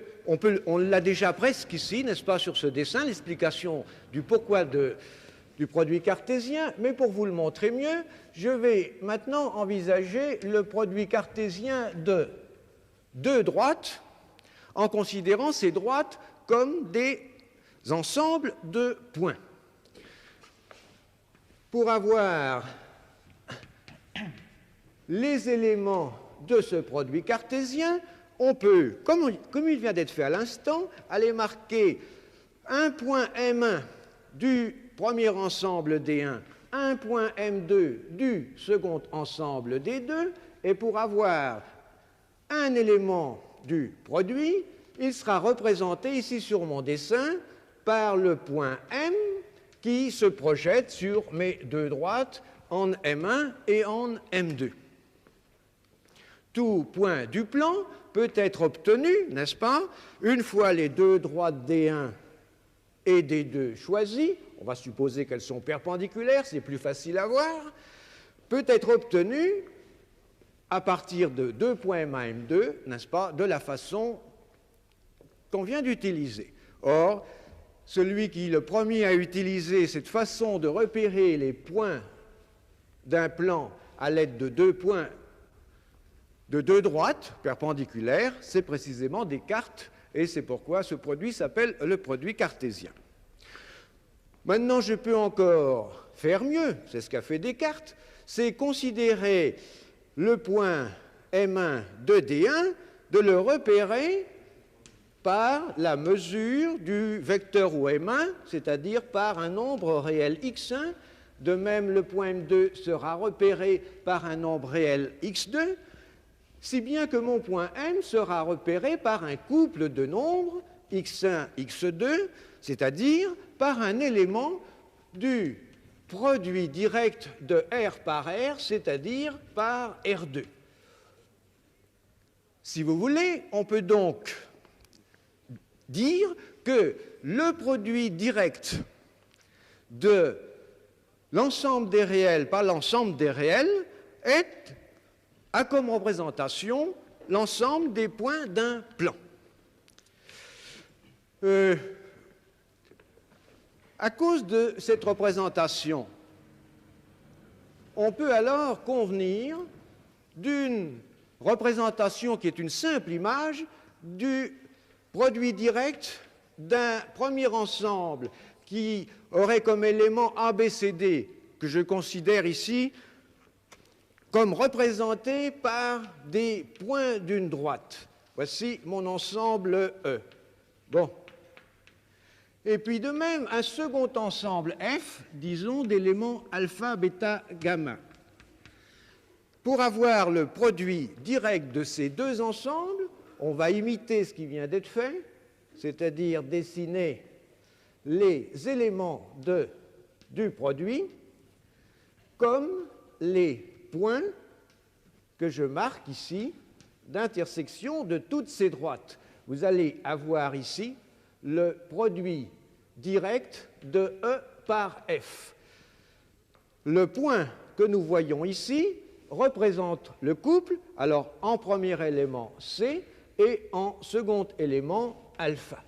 on l'a déjà presque ici, n'est-ce pas, sur ce dessin, l'explication du pourquoi du produit cartésien, mais pour vous le montrer mieux, je vais maintenant envisager le produit cartésien de deux droites, en considérant ces droites comme des ensembles de points. Pour avoir les éléments de ce produit cartésien, on peut, comme il vient d'être fait à l'instant, aller marquer un point M1 du premier ensemble D1, un point M2 du second ensemble D2, et pour avoir un élément du produit, il sera représenté ici sur mon dessin par le point M qui se projette sur mes deux droites en M1 et en M2. Tout point du plan peut être obtenu, n'est-ce pas, une fois les deux droites D1 et D2 choisies, on va supposer qu'elles sont perpendiculaires, c'est plus facile à voir, peut être obtenu à partir de deux points M1 et M2, n'est-ce pas, de la façon qu'on vient d'utiliser. Or, celui qui le premier a utilisé cette façon de repérer les points d'un plan à l'aide de deux points de deux droites perpendiculaires, c'est précisément Descartes, et c'est pourquoi ce produit s'appelle le produit cartésien. Maintenant, je peux encore faire mieux, c'est ce qu'a fait Descartes, c'est considérer le point M1 de D1, de le repérer par la mesure du vecteur OM1, c'est-à-dire par un nombre réel x1. De même, le point M2 sera repéré par un nombre réel x2, si bien que mon point M sera repéré par un couple de nombres x1, x2, c'est-à-dire par un élément du produit direct de R par R, c'est-à-dire par R2. Si vous voulez, on peut donc dire que le produit direct de l'ensemble des réels par l'ensemble des réels a comme représentation l'ensemble des points d'un plan. À cause de cette représentation, on peut alors convenir d'une représentation qui est une simple image du produit direct d'un premier ensemble qui aurait comme élément ABCD, que je considère ici comme représenté par des points d'une droite. Voici mon ensemble E. Bon. Et puis de même, un second ensemble F, disons, d'éléments alpha, bêta, gamma. Pour avoir le produit direct de ces deux ensembles, on va imiter ce qui vient d'être fait, c'est-à-dire dessiner les éléments du produit comme les points que je marque ici d'intersection de toutes ces droites. Vous allez avoir ici le produit direct de E par F. Le point que nous voyons ici représente le couple, alors en premier élément C et en second élément alpha.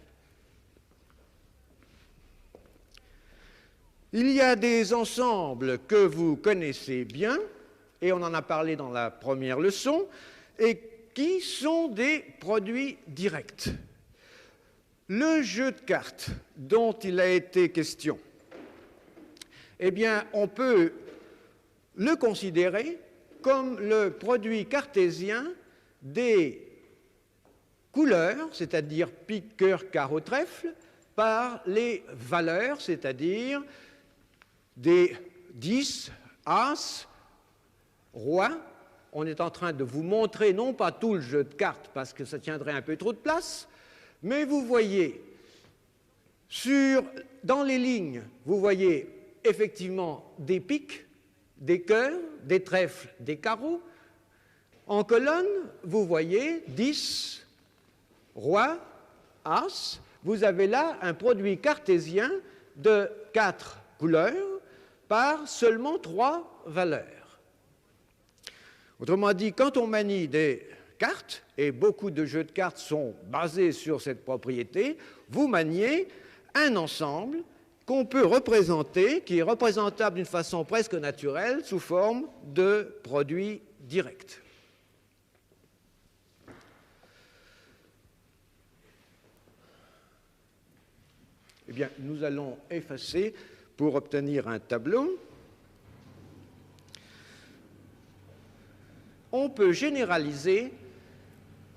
Il y a des ensembles que vous connaissez bien, et on en a parlé dans la première leçon, et qui sont des produits directs. Le jeu de cartes dont il a été question, eh bien, on peut le considérer comme le produit cartésien des couleurs, c'est-à-dire pique, cœur, carreau, trèfle, par les valeurs, c'est-à-dire des 10, As, Roi. On est en train de vous montrer non pas tout le jeu de cartes parce que ça tiendrait un peu trop de place, mais vous voyez dans les lignes, vous voyez effectivement des piques, des cœurs, des trèfles, des carreaux. En colonne, vous voyez 10, Roi, As. Vous avez là un produit cartésien de 4 couleurs par seulement 3 valeurs. Autrement dit, quand on manie des cartes, et beaucoup de jeux de cartes sont basés sur cette propriété, vous maniez un ensemble qu'on peut représenter, qui est représentable d'une façon presque naturelle, sous forme de produit direct. Eh bien, nous allons effacer pour obtenir un tableau. On peut généraliser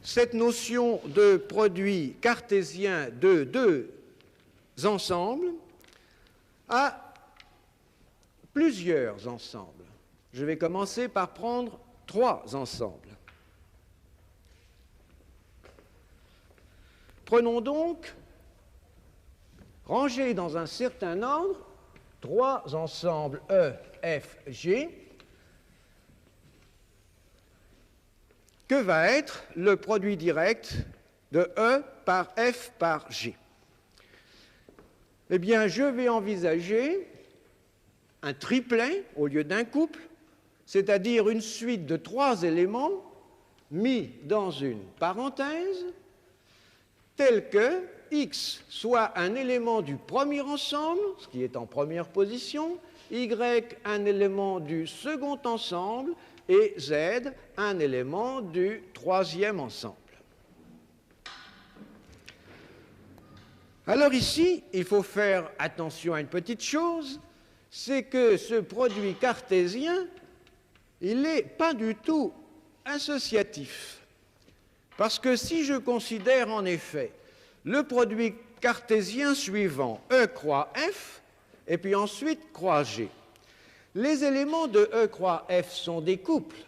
cette notion de produit cartésien de deux ensembles à plusieurs ensembles. Je vais commencer par prendre 3 ensembles. Prenons donc, rangés dans un certain ordre, 3 ensembles E, F, G. Que va être le produit direct de E par F par G? Eh bien, je vais envisager un triplet au lieu d'un couple, c'est-à-dire une suite de 3 éléments mis dans une parenthèse, tels que X soit un élément du premier ensemble, ce qui est en première position, Y un élément du second ensemble et Z un élément du troisième ensemble. Alors ici, il faut faire attention à une petite chose, c'est que ce produit cartésien, il n'est pas du tout associatif. Parce que si je considère en effet le produit cartésien suivant, E croix F, et puis ensuite croix G, les éléments de E croix F sont des couples,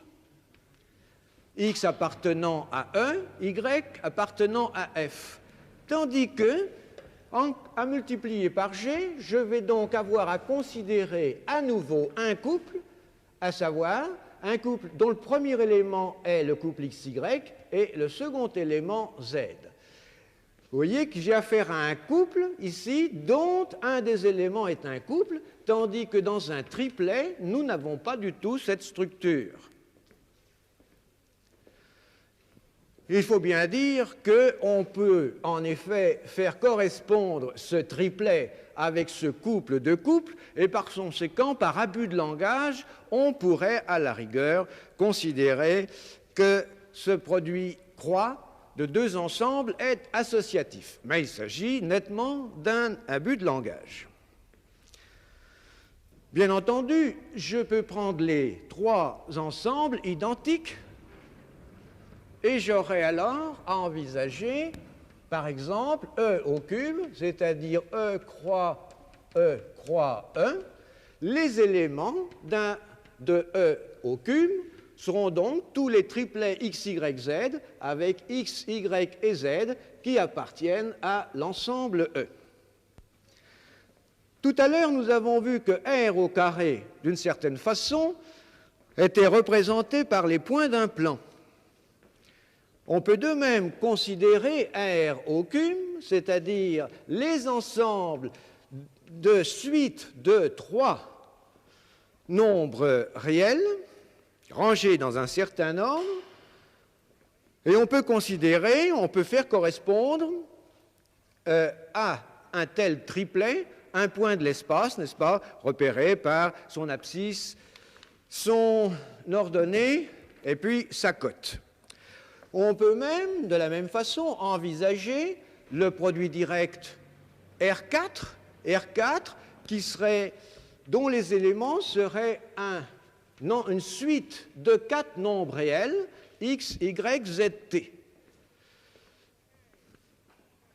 X appartenant à E, Y appartenant à F, tandis que, à multiplier par G, je vais donc avoir à considérer à nouveau un couple, à savoir un couple dont le premier élément est le couple XY et le second élément Z. Vous voyez que j'ai affaire à un couple ici dont un des éléments est un couple, tandis que dans un triplet, nous n'avons pas du tout cette structure. Il faut bien dire qu'on peut en effet faire correspondre ce triplet avec ce couple de couples et par conséquent, par abus de langage, on pourrait à la rigueur considérer que ce produit croix de deux ensembles est associatif. Mais il s'agit nettement d'un abus de langage. Bien entendu, je peux prendre les trois ensembles identiques et j'aurai alors à envisager, par exemple, E au cube, c'est-à-dire E croix 1, les éléments de E au cube seront donc tous les triplets x, y, z avec x, y et z qui appartiennent à l'ensemble E. Tout à l'heure, nous avons vu que R au carré, d'une certaine façon, était représenté par les points d'un plan. On peut de même considérer R au cube, c'est-à-dire les ensembles de suites de trois nombres réels, rangés dans un certain ordre, et on peut faire correspondre à un tel triplet un point de l'espace, n'est-ce pas, repéré par son abscisse, son ordonnée et puis sa cote. On peut même, de la même façon, envisager le produit direct R4 dont les éléments seraient une suite de 4 nombres réels, x, y, z, t.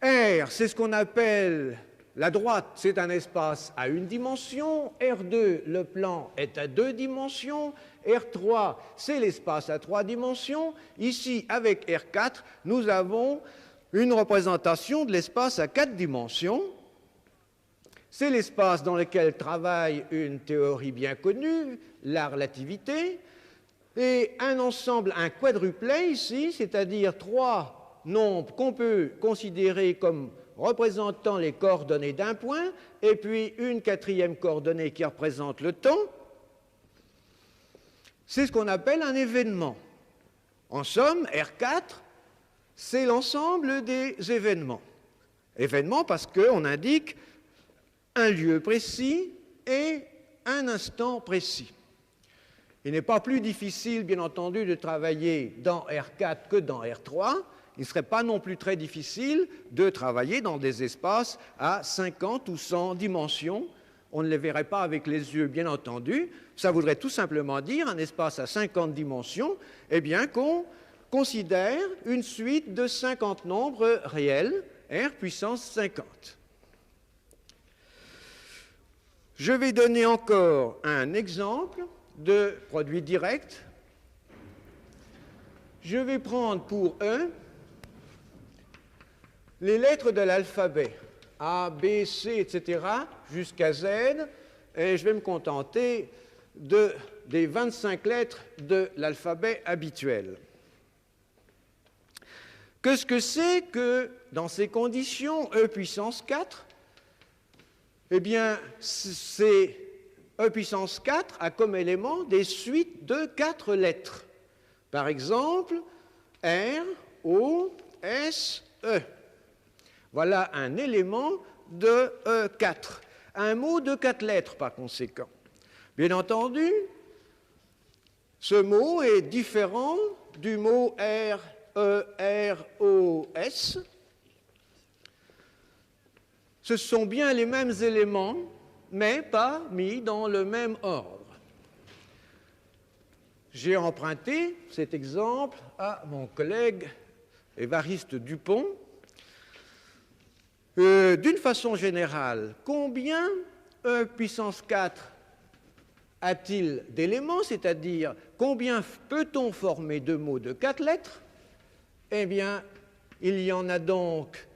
R, c'est ce qu'on appelle la droite, c'est un espace à une dimension, R2, le plan est à 2 dimensions, R3, c'est l'espace à 3 dimensions. Ici, avec R4, nous avons une représentation de l'espace à 4 dimensions. C'est l'espace dans lequel travaille une théorie bien connue, la relativité, et un ensemble, un quadruplet ici, c'est-à-dire 3 nombres qu'on peut considérer comme représentant les coordonnées d'un point, et puis une 4e coordonnée qui représente le temps. C'est ce qu'on appelle un événement. En somme, R4, c'est l'ensemble des événements. Événements parce qu'on indique un lieu précis et un instant précis. Il n'est pas plus difficile, bien entendu, de travailler dans R4 que dans R3. Il ne serait pas non plus très difficile de travailler dans des espaces à 50 ou 100 dimensions. On ne les verrait pas avec les yeux, bien entendu. Ça voudrait tout simplement dire un espace à 50 dimensions, eh bien qu'on considère une suite de 50 nombres réels, R puissance 50. Je vais donner encore un exemple de produit direct. Je vais prendre pour E les lettres de l'alphabet, A, B, C, etc., jusqu'à Z, et je vais me contenter des 25 lettres de l'alphabet habituel. Qu'est-ce que c'est que, dans ces conditions, E puissance 4 ? Eh bien, E puissance 4 a comme élément des suites de 4 lettres. Par exemple, R, O, S, E. Voilà un élément de E4. Un mot de 4 lettres, par conséquent. Bien entendu, ce mot est différent du mot REROS. Ce sont bien les mêmes éléments, mais pas mis dans le même ordre. J'ai emprunté cet exemple à mon collègue Évariste Dupont. D'une façon générale, combien E puissance 4 a-t-il d'éléments, c'est-à-dire combien peut-on former de mots de 4 lettres? Eh bien, il y en a donc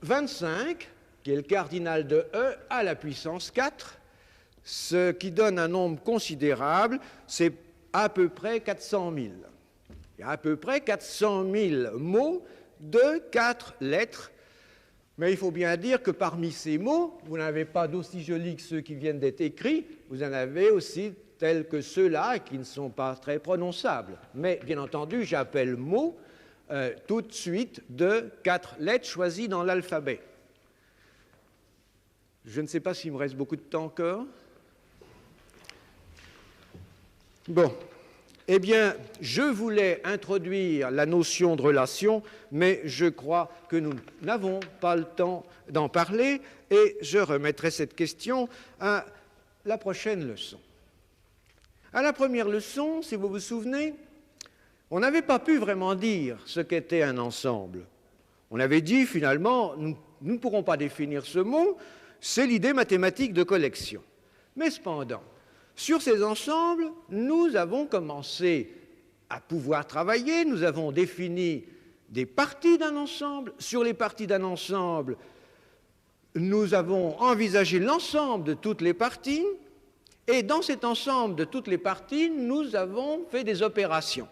25, qui est le cardinal de E, à la puissance 4, ce qui donne un nombre considérable, c'est à peu près 400 000. Il y a à peu près 400 000 mots de 4 lettres. Mais il faut bien dire que parmi ces mots, vous n'avez pas d'aussi jolis que ceux qui viennent d'être écrits, vous en avez aussi tels que ceux-là qui ne sont pas très prononçables. Mais bien entendu, j'appelle mots tout de suite de 4 lettres choisies dans l'alphabet. Je ne sais pas s'il me reste beaucoup de temps encore. Bon. Eh bien, je voulais introduire la notion de relation, mais je crois que nous n'avons pas le temps d'en parler et je remettrai cette question à la prochaine leçon. À la première leçon, si vous vous souvenez, on n'avait pas pu vraiment dire ce qu'était un ensemble. On avait dit finalement, nous ne pourrons pas définir ce mot, c'est l'idée mathématique de collection. Mais cependant, sur ces ensembles, nous avons commencé à pouvoir travailler, nous avons défini des parties d'un ensemble. Sur les parties d'un ensemble, nous avons envisagé l'ensemble de toutes les parties, et dans cet ensemble de toutes les parties, nous avons fait des opérations.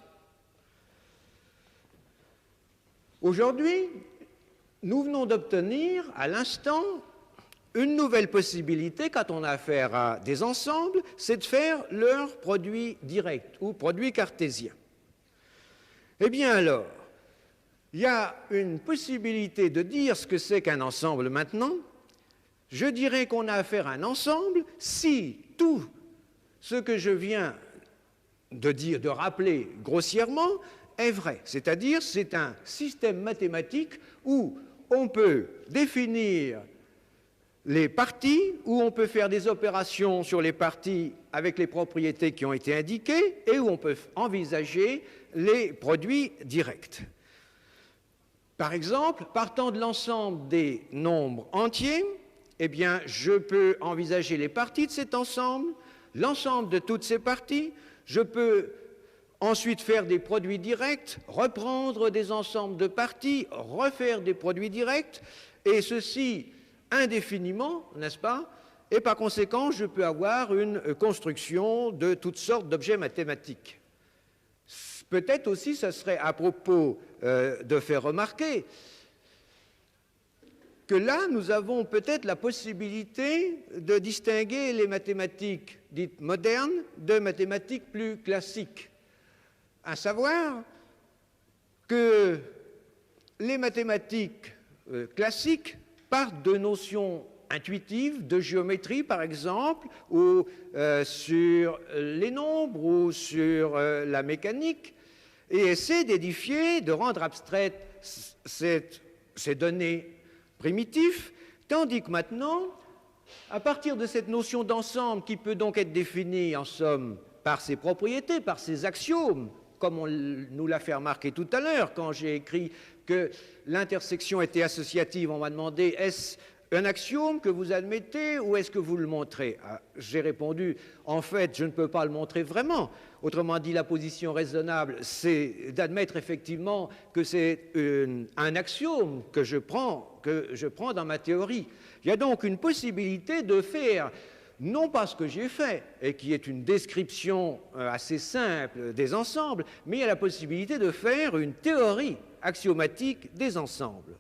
Aujourd'hui, nous venons d'obtenir à l'instant une nouvelle possibilité, quand on a affaire à des ensembles, c'est de faire leur produit direct ou produit cartésien. Eh bien alors, il y a une possibilité de dire ce que c'est qu'un ensemble maintenant. Je dirais qu'on a affaire à un ensemble si tout ce que je viens de dire, de rappeler grossièrement, est vrai. C'est-à-dire, c'est un système mathématique où on peut définir les parties, où on peut faire des opérations sur les parties avec les propriétés qui ont été indiquées et où on peut envisager les produits directs. Par exemple, partant de l'ensemble des nombres entiers, eh bien, je peux envisager les parties de cet ensemble, l'ensemble de toutes ces parties, je peux ensuite faire des produits directs, reprendre des ensembles de parties, refaire des produits directs, et ceci indéfiniment, n'est-ce pas? Et par conséquent, je peux avoir une construction de toutes sortes d'objets mathématiques. Peut-être aussi, ça serait à propos de faire remarquer que là, nous avons peut-être la possibilité de distinguer les mathématiques dites modernes de mathématiques plus classiques. À savoir que les mathématiques classiques partent de notions intuitives, de géométrie par exemple, ou sur les nombres, ou sur la mécanique, et essaient d'édifier, de rendre abstraites ces données primitives, tandis que maintenant, à partir de cette notion d'ensemble qui peut donc être définie en somme par ses propriétés, par ses axiomes, comme on nous l'a fait remarquer tout à l'heure, quand j'ai écrit que l'intersection était associative, on m'a demandé est-ce un axiome que vous admettez ou est-ce que vous le montrez? J'ai répondu, en fait, je ne peux pas le montrer vraiment. Autrement dit, la position raisonnable, c'est d'admettre effectivement que c'est un axiome que je prends dans ma théorie. Il y a donc une possibilité de faire non pas ce que j'ai fait, et qui est une description assez simple des ensembles, mais il y a la possibilité de faire une théorie axiomatique des ensembles.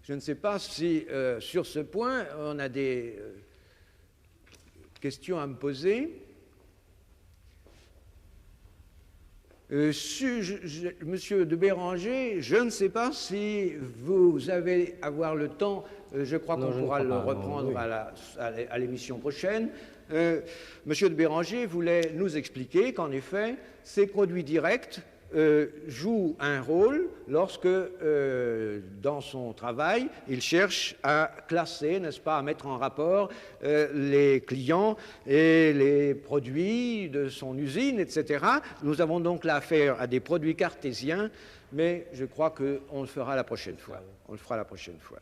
Je ne sais pas si sur ce point on a des questions à me poser. Monsieur de Béranger, je ne sais pas si vous allez avoir le temps Je crois qu'on pourra le reprendre à l'émission prochaine. Monsieur de Béranger voulait nous expliquer qu'en effet, ces produits directs joue un rôle lorsque, dans son travail, il cherche à classer, n'est-ce pas, à mettre en rapport les clients et les produits de son usine, etc. Nous avons donc là affaire à des produits cartésiens, mais je crois qu'on le fera la prochaine fois. On le fera la prochaine fois.